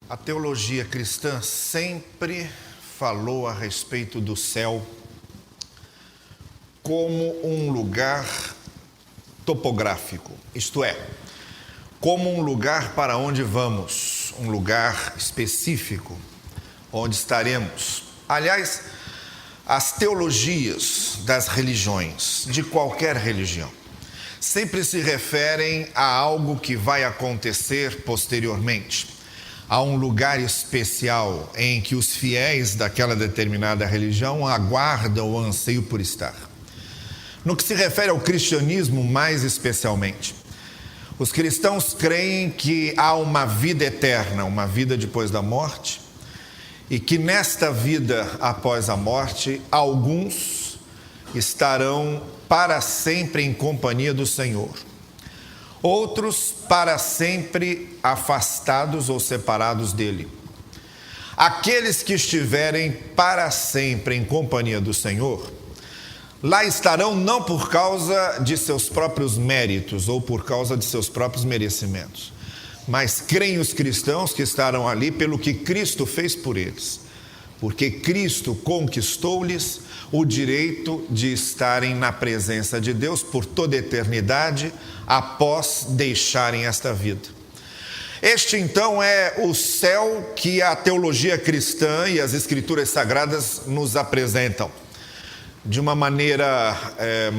A teologia cristã sempre falou a respeito do céu como um lugar topográfico, isto é, como um lugar para onde vamos, um lugar específico, onde estaremos. Aliás, as teologias das religiões, de qualquer religião, sempre se referem a algo que vai acontecer posteriormente, a um lugar especial em que os fiéis daquela determinada religião aguardam o anseio por estar. No que se refere ao cristianismo, mais especialmente, os cristãos creem que há uma vida eterna, uma vida depois da morte, e que nesta vida após a morte, alguns estarão para sempre em companhia do Senhor. Outros para sempre afastados ou separados dele. Aqueles que estiverem para sempre em companhia do Senhor, lá estarão não por causa de seus próprios méritos ou por causa de seus próprios merecimentos, mas creem os cristãos que estarão ali pelo que Cristo fez por eles, porque Cristo conquistou-lhes o direito de estarem na presença de Deus por toda a eternidade após deixarem esta vida. Este então é o céu que a teologia cristã e as escrituras sagradas nos apresentam. De uma maneira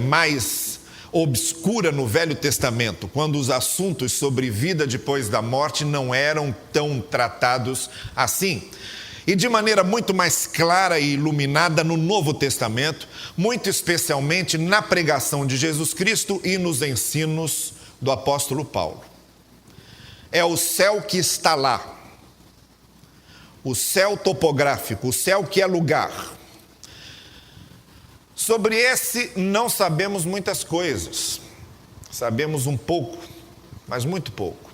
mais obscura no Velho Testamento, quando os assuntos sobre vida depois da morte não eram tão tratados assim. E de maneira muito mais clara e iluminada no Novo Testamento, muito especialmente na pregação de Jesus Cristo e nos ensinos do apóstolo Paulo. É o céu que está lá, o céu topográfico, o céu que é lugar. Sobre esse não sabemos muitas coisas, sabemos um pouco, mas muito pouco.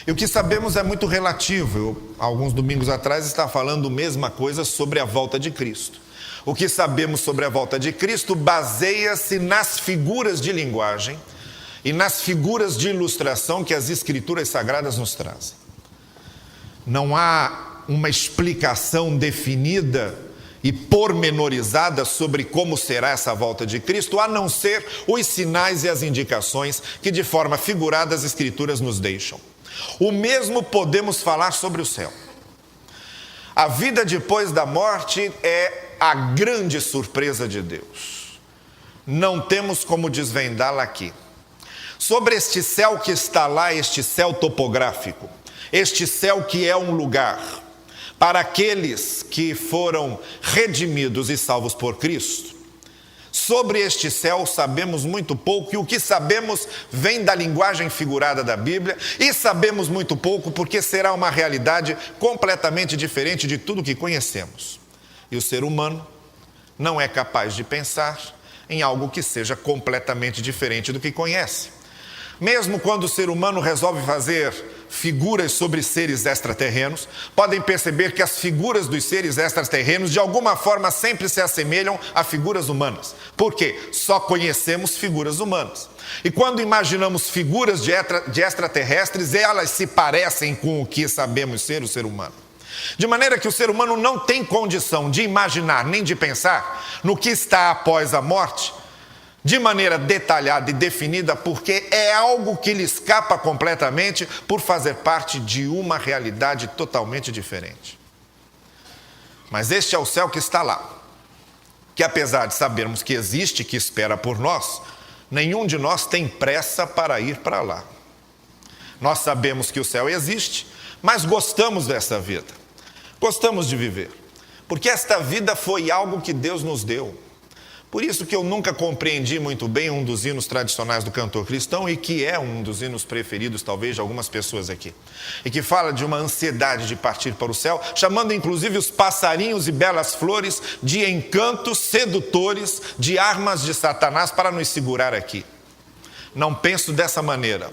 E o que sabemos é muito relativo. Eu, alguns domingos atrás, estava falando a mesma coisa sobre a volta de Cristo. O que sabemos sobre a volta de Cristo baseia-se nas figuras de linguagem e nas figuras de ilustração que as Escrituras Sagradas nos trazem. Não há uma explicação definida e pormenorizada sobre como será essa volta de Cristo, a não ser os sinais e as indicações que de forma figurada as Escrituras nos deixam. O mesmo podemos falar sobre o céu. A vida depois da morte é a grande surpresa de Deus. Não temos como desvendá-la aqui. Sobre este céu que está lá, este céu topográfico, este céu que é um lugar para aqueles que foram redimidos e salvos por Cristo, sobre este céu sabemos muito pouco, e o que sabemos vem da linguagem figurada da Bíblia, e sabemos muito pouco porque será uma realidade completamente diferente de tudo que conhecemos. E o ser humano não é capaz de pensar em algo que seja completamente diferente do que conhece. Mesmo quando o ser humano resolve fazer figuras sobre seres extraterrenos, podem perceber que as figuras dos seres extraterrenos de alguma forma sempre se assemelham a figuras humanas. Por quê? Só conhecemos figuras humanas. E quando imaginamos figuras de extraterrestres, elas se parecem com o que sabemos ser o ser humano. De maneira que o ser humano não tem condição de imaginar nem de pensar no que está após a morte, de maneira detalhada e definida, porque é algo que lhe escapa completamente por fazer parte de uma realidade totalmente diferente. Mas este é o céu que está lá, que apesar de sabermos que existe, que espera por nós, nenhum de nós tem pressa para ir para lá. Nós sabemos que o céu existe, mas gostamos dessa vida, gostamos de viver, porque esta vida foi algo que Deus nos deu. Por isso que eu nunca compreendi muito bem um dos hinos tradicionais do cantor cristão, e que é um dos hinos preferidos talvez de algumas pessoas aqui, e que fala de uma ansiedade de partir para o céu, chamando inclusive os passarinhos e belas flores de encantos sedutores, de armas de Satanás para nos segurar aqui. Não penso dessa maneira.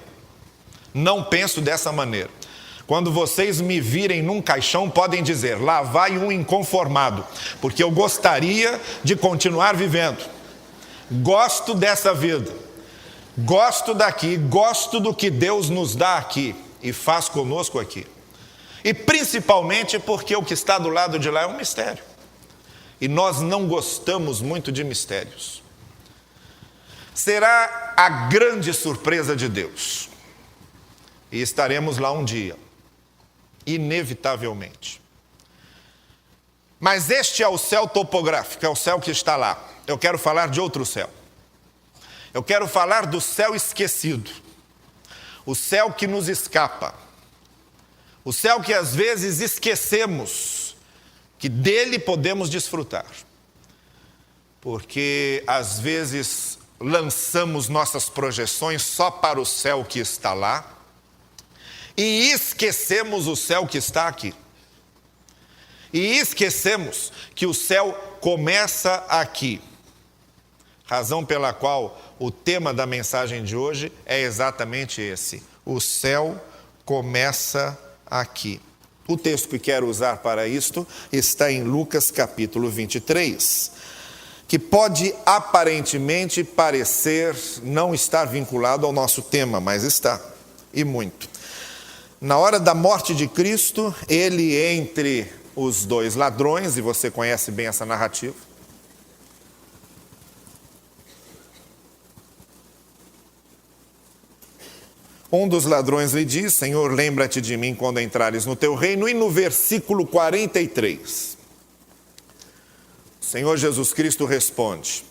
Não penso dessa maneira. Quando vocês me virem num caixão, podem dizer: lá vai um inconformado, porque eu gostaria de continuar vivendo. Gosto dessa vida, gosto daqui, gosto do que Deus nos dá aqui e faz conosco aqui. E principalmente porque o que está do lado de lá é um mistério. E nós não gostamos muito de mistérios. Será a grande surpresa de Deus. E estaremos lá um dia, inevitavelmente. Mas este é o céu topográfico, é o céu que está lá. Eu quero falar de outro céu. Eu quero falar do céu esquecido. O céu que nos escapa. O céu que às vezes esquecemos que dele podemos desfrutar. Porque às vezes lançamos nossas projeções só para o céu que está lá e esquecemos o céu que está aqui. E esquecemos que o céu começa aqui. Razão pela qual o tema da mensagem de hoje é exatamente esse. O céu começa aqui. O texto que quero usar para isto está em Lucas capítulo 23, que pode aparentemente parecer não estar vinculado ao nosso tema, mas está, e muito. Na hora da morte de Cristo, ele entre os dois ladrões, e você conhece bem essa narrativa, um dos ladrões lhe diz: Senhor, lembra-te de mim quando entrares no teu reino. E no versículo 43, o Senhor Jesus Cristo responde,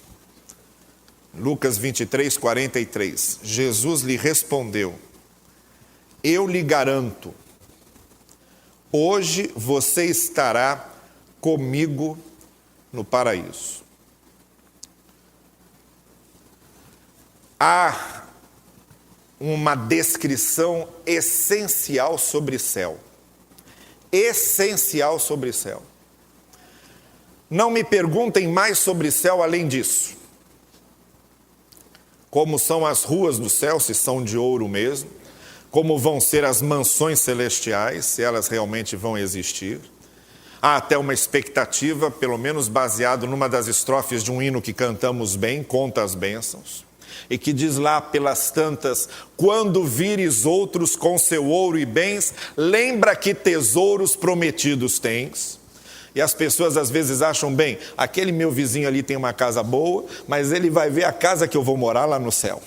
Lucas 23, 43, Jesus lhe respondeu: eu lhe garanto, hoje você estará comigo no paraíso. Há uma descrição essencial sobre céu. Essencial sobre céu. Não me perguntem mais sobre céu além disso. Como são as ruas do céu, se são de ouro mesmo. Como vão ser as mansões celestiais, se elas realmente vão existir. Há até uma expectativa, pelo menos baseado numa das estrofes de um hino que cantamos bem, Conta as Bênçãos. E que diz lá pelas tantas: quando vires outros com seu ouro e bens, lembra que tesouros prometidos tens. E as pessoas às vezes acham, bem, aquele meu vizinho ali tem uma casa boa, mas ele vai ver a casa que eu vou morar lá no céu.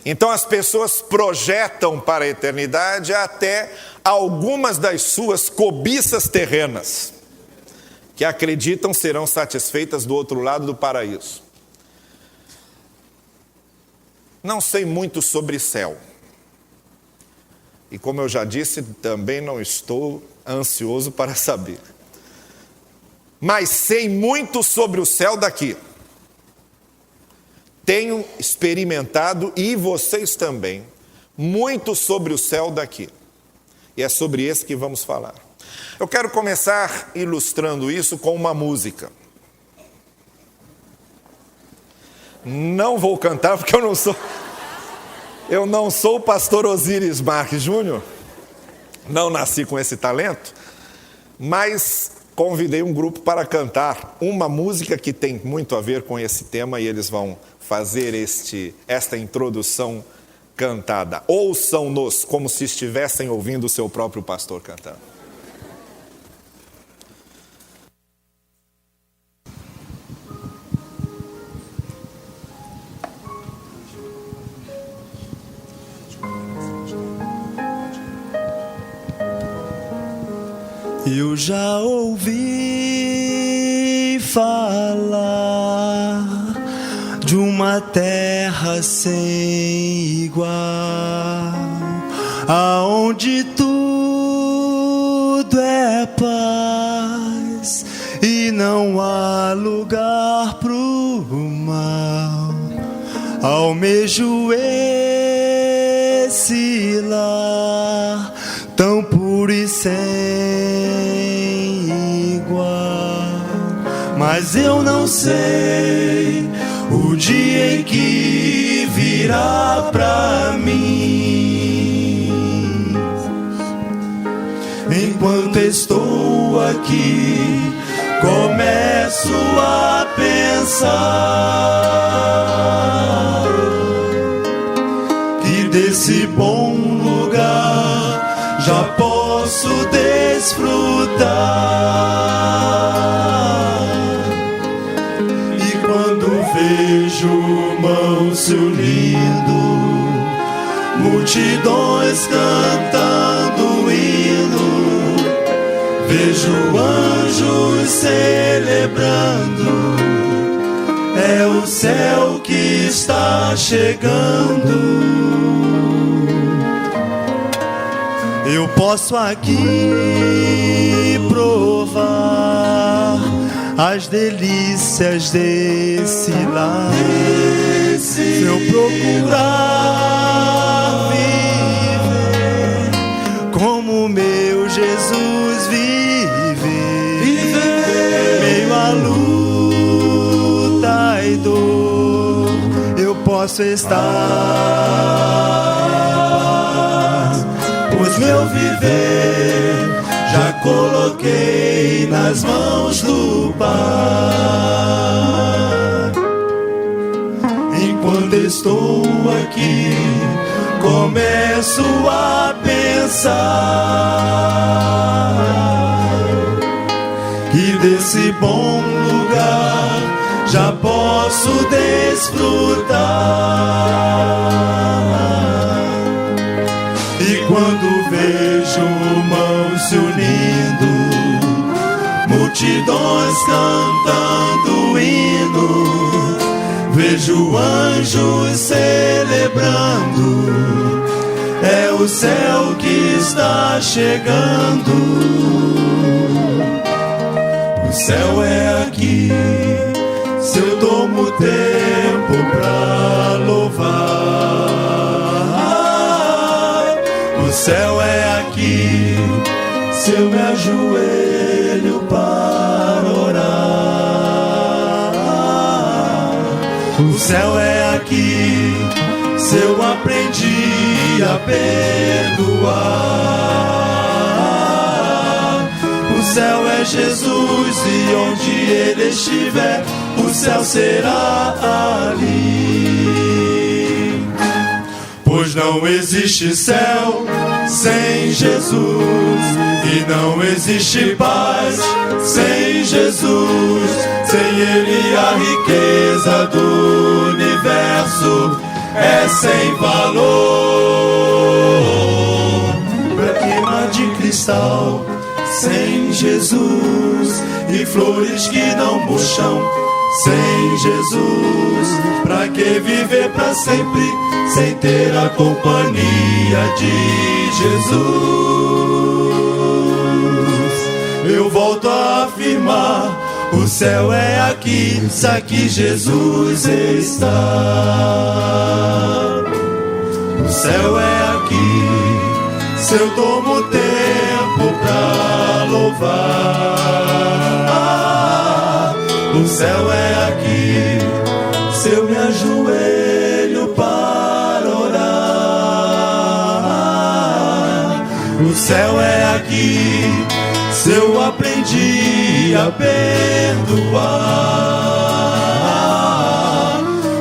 Então as pessoas projetam para a eternidade até algumas das suas cobiças terrenas, que acreditam serão satisfeitas do outro lado do paraíso. Não sei muito sobre céu. E como eu já disse, também não estou ansioso para saber. Mas sei muito sobre o céu daqui. Tenho experimentado, e vocês também, muito sobre o céu daqui. E é sobre esse que vamos falar. Eu quero começar ilustrando isso com uma música. Não vou cantar porque eu não sou o pastor Osíris Marques Júnior, não nasci com esse talento, mas convidei um grupo para cantar uma música que tem muito a ver com esse tema e eles vão fazer esta introdução cantada. Ouçam-nos como se estivessem ouvindo o seu próprio pastor cantando. Eu já ouvi falar de uma terra sem igual, aonde tudo é paz e não há lugar pro mal. Almejo esse lar tão puro e sem mas eu não sei o dia em que virá pra mim. Enquanto estou aqui, começo a pensar que desse bom lugar já posso posso desfrutar. E quando vejo mãos se unindo, multidões cantando hino, vejo anjos celebrando, é o céu que está chegando. Eu posso aqui provar as delícias desse lar. Se eu procurar viver como meu Jesus vive, meio à luta e dor, eu posso estar, pois meu viver já coloquei nas mãos do Pai. Enquanto estou aqui, começo a pensar que desse bom lugar já posso desfrutar. E quando vejo mãos se unindo, multidões cantando hino, vejo anjos celebrando, é o céu que está chegando. O céu é aqui, se eu tomo tempo pra louvar. O céu é aqui, se eu me ajoelho para orar. O céu é aqui, se eu aprendi a perdoar. O céu é Jesus e onde Ele estiver, o céu será ali. Pois não existe céu sem Jesus, e não existe paz sem Jesus. Sem Ele a riqueza do universo é sem valor. Pra queimar de cristal sem Jesus, e flores que não murcham sem Jesus. Pra que viver pra sempre sem ter a companhia de Jesus? Eu volto a afirmar, o céu é aqui, se aqui Jesus está. O céu é aqui, se eu tomo tempo pra louvar. O céu é aqui, se eu me ajoelho para orar. O céu é aqui, se eu aprendi a perdoar.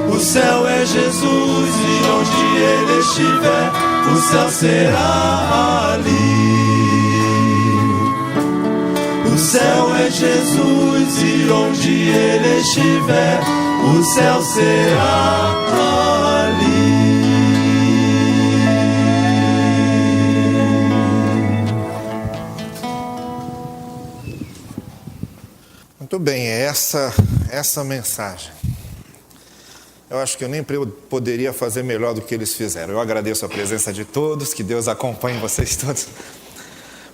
O céu é Jesus e onde Ele estiver, o céu será ali. O céu é Jesus e onde Ele estiver, o céu será ali. Muito bem, é essa mensagem. Eu acho que eu nem poderia fazer melhor do que eles fizeram. Eu agradeço a presença de todos, que Deus acompanhe vocês todos.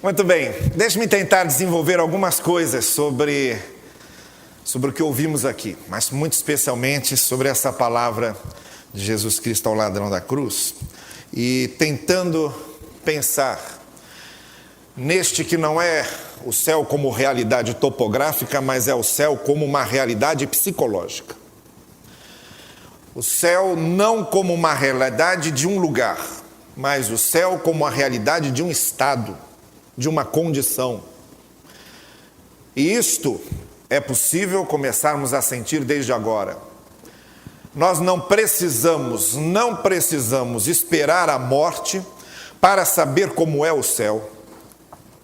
Muito bem, deixe-me tentar desenvolver algumas coisas sobre o que ouvimos aqui, mas muito especialmente sobre essa palavra de Jesus Cristo ao ladrão da cruz, e tentando pensar neste que não é o céu como realidade topográfica, mas é o céu como uma realidade psicológica. O céu não como uma realidade de um lugar, mas o céu como a realidade de um estado, de uma condição. E isto é possível começarmos a sentir desde agora. Nós não precisamos esperar a morte para saber como é o céu.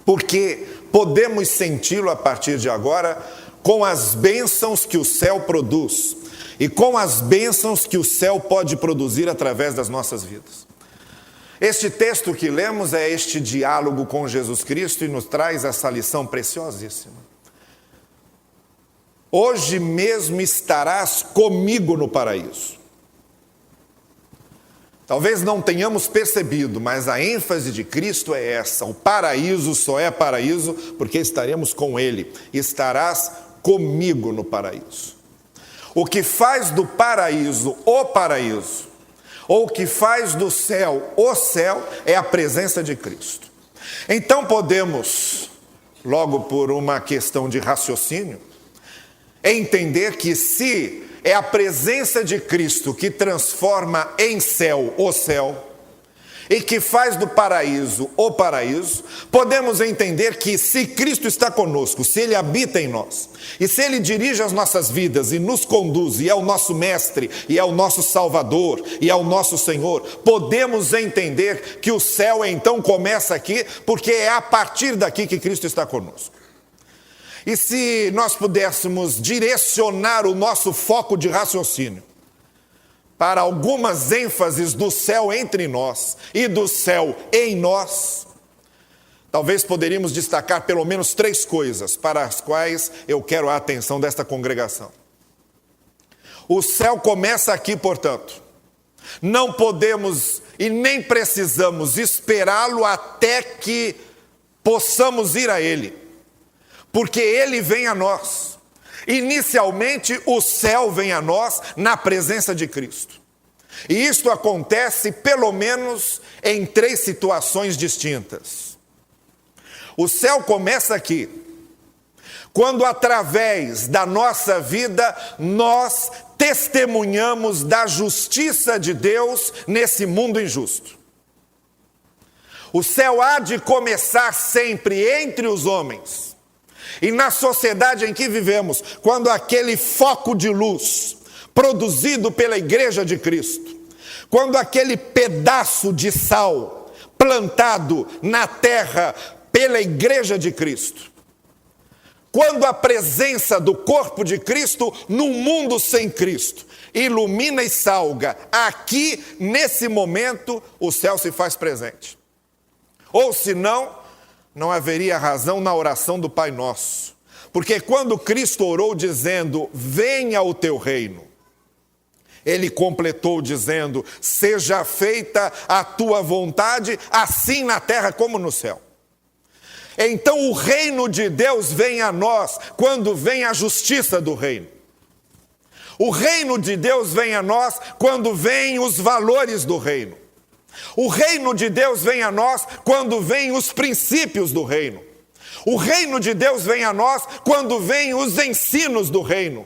porque podemos senti-lo a partir de agora com as bênçãos que o céu produz e com as bênçãos que o céu pode produzir através das nossas vidas. Este texto que lemos é este diálogo com Jesus Cristo e nos traz essa lição preciosíssima. Hoje mesmo estarás comigo no paraíso. Talvez não tenhamos percebido, mas a ênfase de Cristo é essa. O paraíso só é paraíso porque estaremos com Ele. Estarás comigo no paraíso. O que faz do paraíso o paraíso, ou o que faz do céu o céu, é a presença de Cristo. Então podemos, logo por uma questão de raciocínio, entender que se é a presença de Cristo que transforma em céu o céu e que faz do paraíso o paraíso, podemos entender que se Cristo está conosco, se Ele habita em nós, e se Ele dirige as nossas vidas e nos conduz, e é o nosso mestre, e é o nosso salvador, e é o nosso Senhor, podemos entender que o céu então começa aqui, porque é a partir daqui que Cristo está conosco. E se nós pudéssemos direcionar o nosso foco de raciocínio para algumas ênfases do céu entre nós e do céu em nós, talvez poderíamos destacar pelo menos 3 coisas para as quais eu quero a atenção desta congregação. O céu começa aqui, portanto. Não podemos e nem precisamos esperá-lo até que possamos ir a Ele, porque Ele vem a nós. Inicialmente, o céu vem a nós na presença de Cristo. E isto acontece pelo menos em 3 situações distintas. O céu começa aqui, quando através da nossa vida nós testemunhamos da justiça de Deus nesse mundo injusto. O céu há de começar sempre entre os homens. E na sociedade em que vivemos, quando aquele foco de luz produzido pela Igreja de Cristo, quando aquele pedaço de sal plantado na terra pela Igreja de Cristo, quando a presença do corpo de Cristo num mundo sem Cristo ilumina e salga, aqui nesse momento o céu se faz presente. Ou senão, não haveria razão na oração do Pai Nosso. Porque quando Cristo orou dizendo, venha o teu reino, Ele completou dizendo, seja feita a tua vontade, assim na terra como no céu. Então o reino de Deus vem a nós quando vem a justiça do reino. O reino de Deus vem a nós quando vem os valores do reino. O reino de Deus vem a nós quando vêm os princípios do reino. O reino de Deus vem a nós quando vêm os ensinos do reino.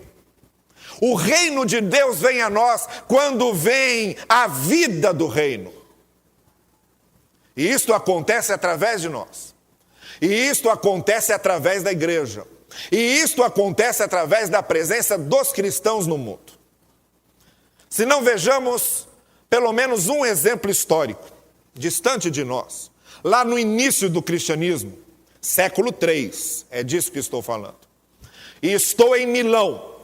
O reino de Deus vem a nós quando vem a vida do reino. E isto acontece através de nós. E isto acontece através da igreja. E isto acontece através da presença dos cristãos no mundo. Se não vejamos pelo menos um exemplo histórico, distante de nós, lá no início do cristianismo, século III, é disso que estou falando. E estou em Milão,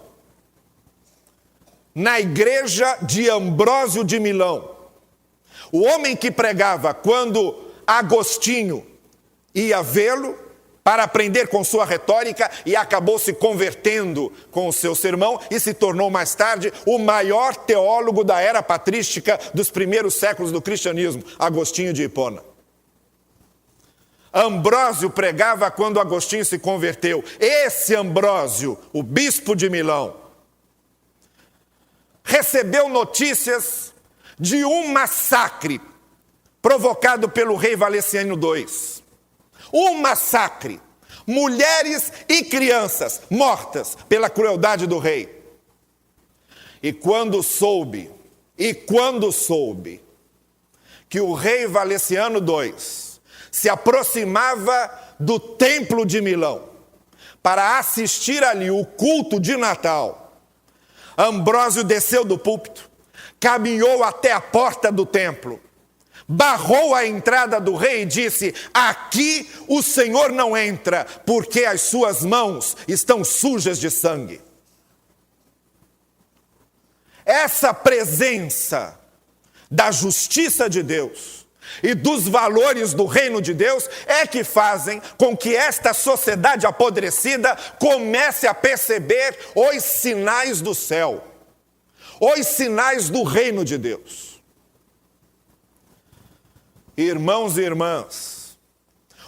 na igreja de Ambrósio de Milão. O homem que pregava quando Agostinho ia vê-lo para aprender com sua retórica e acabou se convertendo com o seu sermão e se tornou mais tarde o maior teólogo da era patrística dos primeiros séculos do cristianismo, Agostinho de Hipona. Ambrósio pregava quando Agostinho se converteu. Esse Ambrósio, o bispo de Milão, recebeu notícias de um massacre provocado pelo rei Valeriano II. Um massacre. Mulheres e crianças mortas pela crueldade do rei. E quando soube que o rei Valeriano II se aproximava do templo de Milão para assistir ali o culto de Natal, Ambrósio desceu do púlpito, caminhou até a porta do templo, barrou a entrada do rei e disse: aqui o Senhor não entra, porque as suas mãos estão sujas de sangue. Essa presença da justiça de Deus e dos valores do reino de Deus é que fazem com que esta sociedade apodrecida comece a perceber os sinais do céu, os sinais do reino de Deus. Irmãos e irmãs,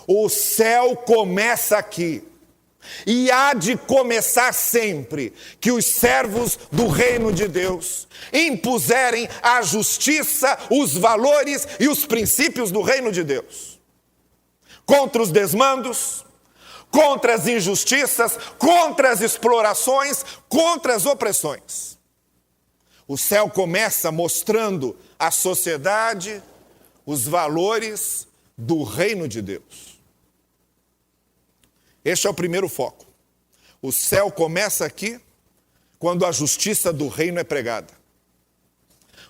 o céu começa aqui. E há de começar sempre que os servos do reino de Deus impuserem a justiça, os valores e os princípios do reino de Deus. Contra os desmandos, contra as injustiças, contra as explorações, contra as opressões. O céu começa mostrando à sociedade os valores do reino de Deus. Este é o primeiro foco. O céu começa aqui quando a justiça do reino é pregada.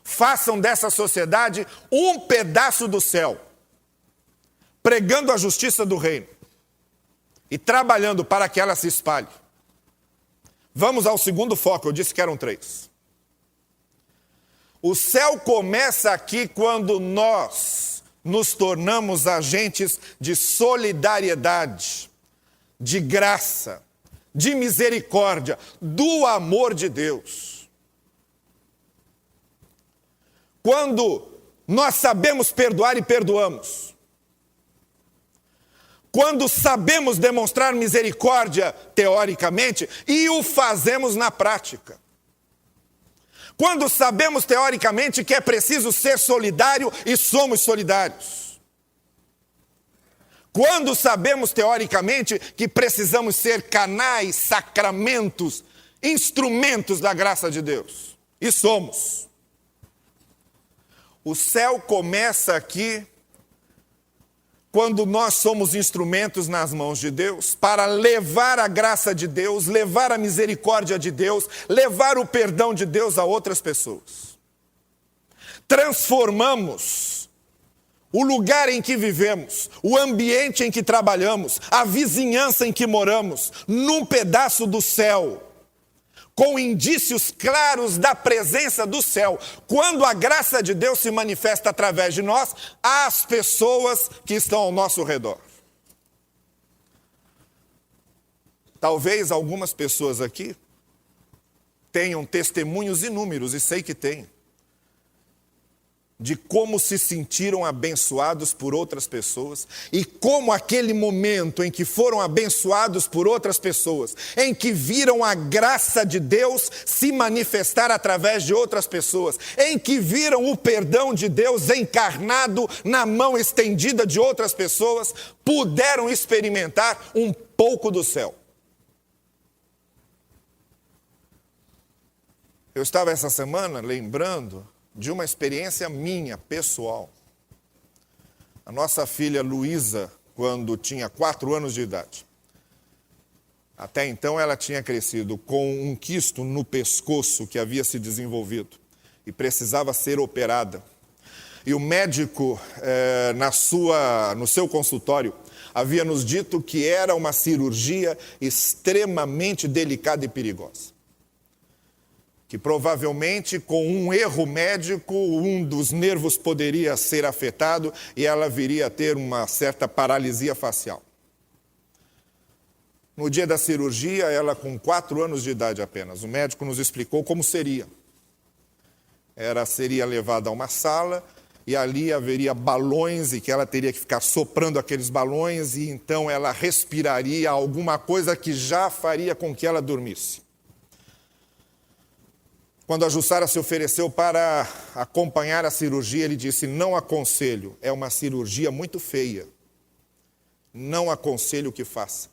Façam dessa sociedade um pedaço do céu, pregando a justiça do reino e trabalhando para que ela se espalhe. Vamos ao segundo foco, eu disse que eram 3. O céu começa aqui quando nós nos tornamos agentes de solidariedade, de graça, de misericórdia, do amor de Deus. Quando nós sabemos perdoar e perdoamos. Quando sabemos demonstrar misericórdia teoricamente e o fazemos na prática. Quando sabemos teoricamente que é preciso ser solidário e somos solidários. Quando sabemos teoricamente que precisamos ser canais, sacramentos, instrumentos da graça de Deus. E somos. O céu começa aqui quando nós somos instrumentos nas mãos de Deus para levar a graça de Deus, levar a misericórdia de Deus, levar o perdão de Deus a outras pessoas. Transformamos o lugar em que vivemos, o ambiente em que trabalhamos, a vizinhança em que moramos, num pedaço do céu, com indícios claros da presença do céu. Quando a graça de Deus se manifesta através de nós, às pessoas que estão ao nosso redor. Talvez algumas pessoas aqui tenham testemunhos inúmeros, e sei que têm, de como se sentiram abençoados por outras pessoas e como aquele momento em que foram abençoados por outras pessoas, em que viram a graça de Deus se manifestar através de outras pessoas, em que viram o perdão de Deus encarnado na mão estendida de outras pessoas, puderam experimentar um pouco do céu. Eu estava essa semana lembrando de uma experiência minha, pessoal. A nossa filha Luísa, quando tinha 4 anos de idade. Até então ela tinha crescido com um quisto no pescoço que havia se desenvolvido e precisava ser operada. E o médico, no seu consultório, havia nos dito que era uma cirurgia extremamente delicada e perigosa. Que provavelmente com um erro médico, um dos nervos poderia ser afetado e ela viria a ter uma certa paralisia facial. No dia da cirurgia, ela com 4 anos de idade apenas, o médico nos explicou como seria. Seria levada a uma sala e ali haveria balões e que ela teria que ficar soprando aqueles balões e então ela respiraria alguma coisa que já faria com que ela dormisse. Quando a Jussara se ofereceu para acompanhar a cirurgia, ele disse: não aconselho, é uma cirurgia muito feia. Não aconselho que faça.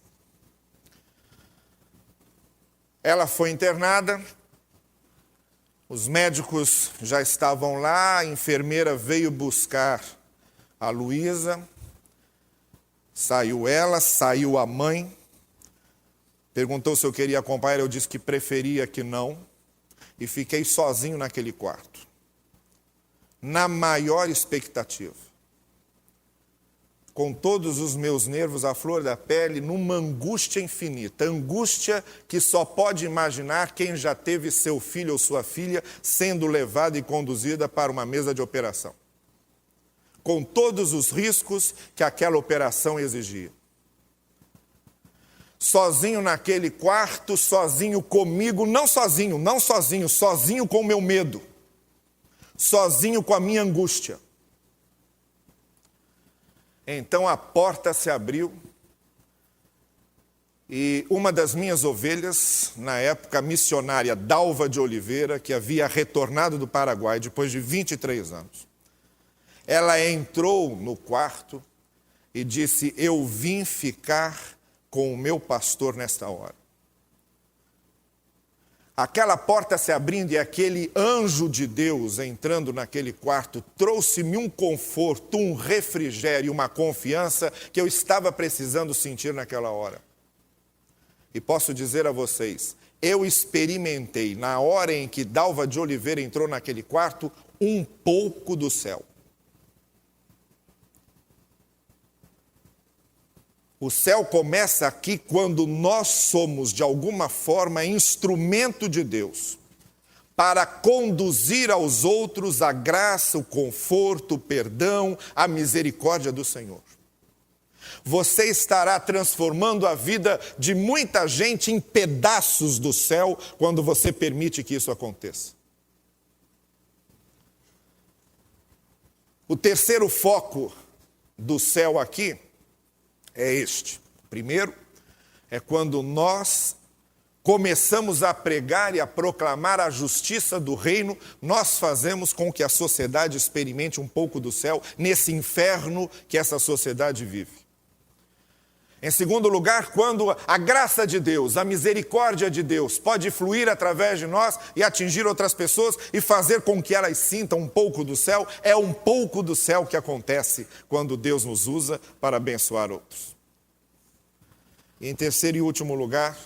Ela foi internada, os médicos já estavam lá, a enfermeira veio buscar a Luísa, saiu ela, saiu a mãe, perguntou se eu queria acompanhar, eu disse que preferia que não. E fiquei sozinho naquele quarto. na maior expectativa, com todos os meus nervos à flor da pele, numa angústia infinita, angústia que só pode imaginar quem já teve seu filho ou sua filha sendo levada e conduzida para uma mesa de operação, com todos os riscos que aquela operação exigia. Sozinho naquele quarto, sozinho comigo, sozinho com o meu medo, sozinho com a minha angústia. Então a porta se abriu e uma das minhas ovelhas, na época a missionária Dalva de Oliveira, que havia retornado do Paraguai depois de 23 anos, ela entrou no quarto e disse: eu vim ficar com o meu pastor nesta hora. Aquela porta se abrindo e aquele anjo de Deus entrando naquele quarto trouxe-me um conforto, um refrigério, uma confiança que eu estava precisando sentir naquela hora. E posso dizer a vocês, eu experimentei, na hora em que Dalva de Oliveira entrou naquele quarto, um pouco do céu. O céu começa aqui quando nós somos, de alguma forma, instrumento de Deus para conduzir aos outros a graça, o conforto, o perdão, a misericórdia do Senhor. Você estará transformando a vida de muita gente em pedaços do céu quando você permite que isso aconteça. O terceiro foco do céu aqui é este. Primeiro, é quando nós começamos a pregar e a proclamar a justiça do reino, nós fazemos com que a sociedade experimente um pouco do céu nesse inferno que essa sociedade vive. Em segundo lugar, quando a graça de Deus, a misericórdia de Deus pode fluir através de nós e atingir outras pessoas e fazer com que elas sintam um pouco do céu, é um pouco do céu que acontece quando Deus nos usa para abençoar outros. E em terceiro e último lugar,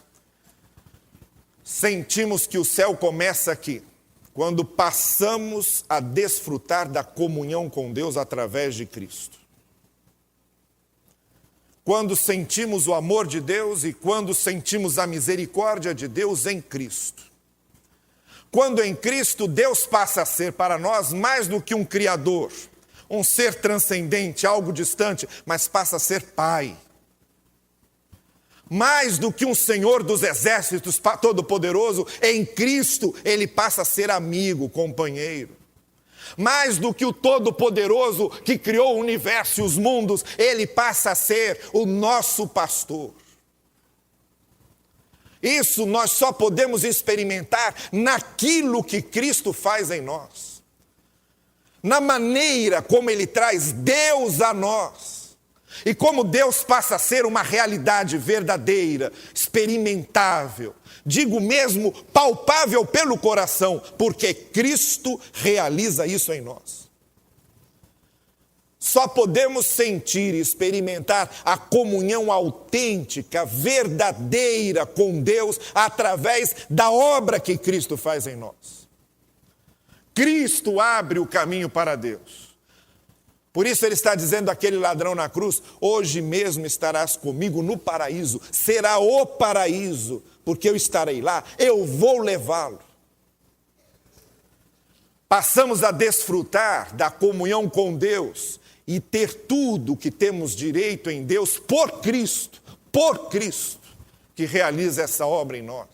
sentimos que o céu começa aqui, quando passamos a desfrutar da comunhão com Deus através de Cristo. Quando sentimos o amor de Deus e quando sentimos a misericórdia de Deus em Cristo. Quando em Cristo Deus passa a ser para nós mais do que um Criador, um ser transcendente, algo distante, mas passa a ser Pai. Mais do que um Senhor dos exércitos todo-poderoso, em Cristo Ele passa a ser amigo, companheiro. Mais do que o Todo-Poderoso que criou o universo e os mundos, Ele passa a ser o nosso pastor. Isso nós só podemos experimentar naquilo que Cristo faz em nós. Na maneira como Ele traz Deus a nós. E como Deus passa a ser uma realidade verdadeira, experimentável, digo mesmo, palpável pelo coração, porque Cristo realiza isso em nós. Só podemos sentir e experimentar a comunhão autêntica, verdadeira com Deus, através da obra que Cristo faz em nós. Cristo abre o caminho para Deus. Por isso ele está dizendo àquele ladrão na cruz: hoje mesmo estarás comigo no paraíso, será o paraíso, porque eu estarei lá, eu vou levá-lo. Passamos a desfrutar da comunhão com Deus e ter tudo o que temos direito em Deus por Cristo, que realiza essa obra em nós.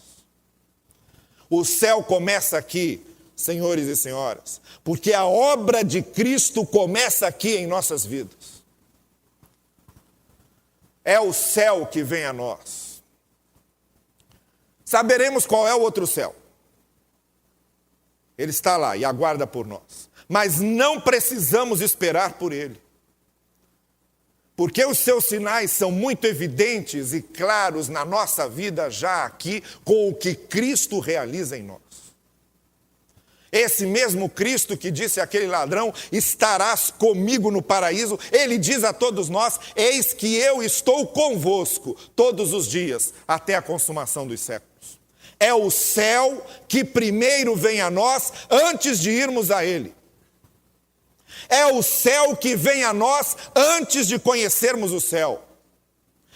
O céu começa aqui, senhores e senhoras, porque a obra de Cristo começa aqui em nossas vidas. É o céu que vem a nós. Saberemos qual é o outro céu. Ele está lá e aguarda por nós. Mas não precisamos esperar por ele. Porque os seus sinais são muito evidentes e claros na nossa vida já aqui, com o que Cristo realiza em nós. Esse mesmo Cristo que disse àquele ladrão: estarás comigo no paraíso, ele diz a todos nós: eis que eu estou convosco todos os dias, até a consumação dos séculos. É o céu que primeiro vem a nós, antes de irmos a ele. É o céu que vem a nós antes de conhecermos o céu.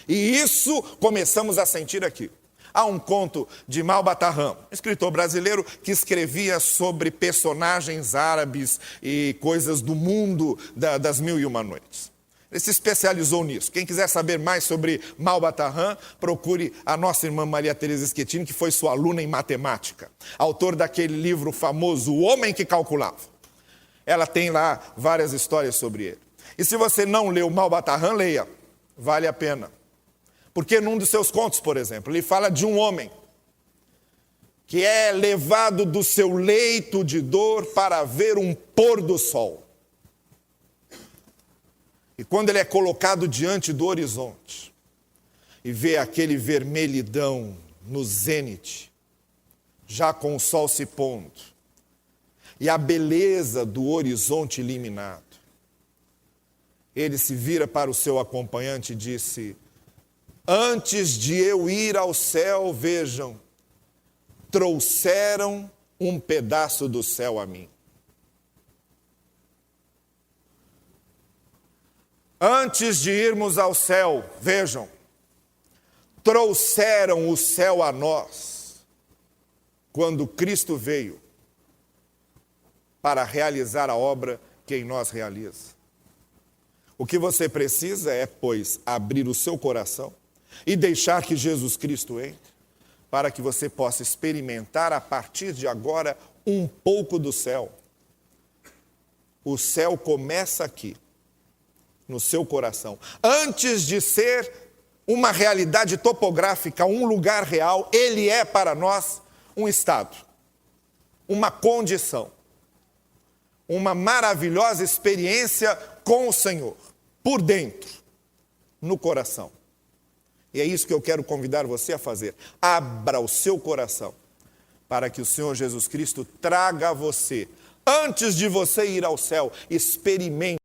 E isso começamos a sentir aqui. Há um conto de Malbataan, escritor brasileiro, que escrevia sobre personagens árabes e coisas do mundo das Mil e Uma Noites. Ele se especializou nisso. Quem quiser saber mais sobre Malbataan, procure a nossa irmã Maria Teresa Schettini, que foi sua aluna em matemática. Autor daquele livro famoso, O Homem que Calculava. Ela tem lá várias histórias sobre ele. E se você não leu Malbataan, leia. Vale a pena. Porque num dos seus contos, por exemplo, ele fala de um homem que é levado do seu leito de dor para ver um pôr do sol. E quando ele é colocado diante do horizonte e vê aquele vermelhidão no zênite, já com o sol se pondo, e a beleza do horizonte iluminado, ele se vira para o seu acompanhante e disse: antes de eu ir ao céu, vejam, trouxeram um pedaço do céu a mim. Antes de irmos ao céu, vejam, trouxeram o céu a nós, quando Cristo veio para realizar a obra que em nós realiza. O que você precisa é, pois, abrir o seu coração e deixar que Jesus Cristo entre, para que você possa experimentar a partir de agora um pouco do céu. O céu começa aqui, no seu coração. Antes de ser uma realidade topográfica, um lugar real, ele é para nós um estado, uma condição, uma maravilhosa experiência com o Senhor, por dentro, no coração. E é isso que eu quero convidar você a fazer. Abra o seu coração para que o Senhor Jesus Cristo traga a você, antes de você ir ao céu, experimente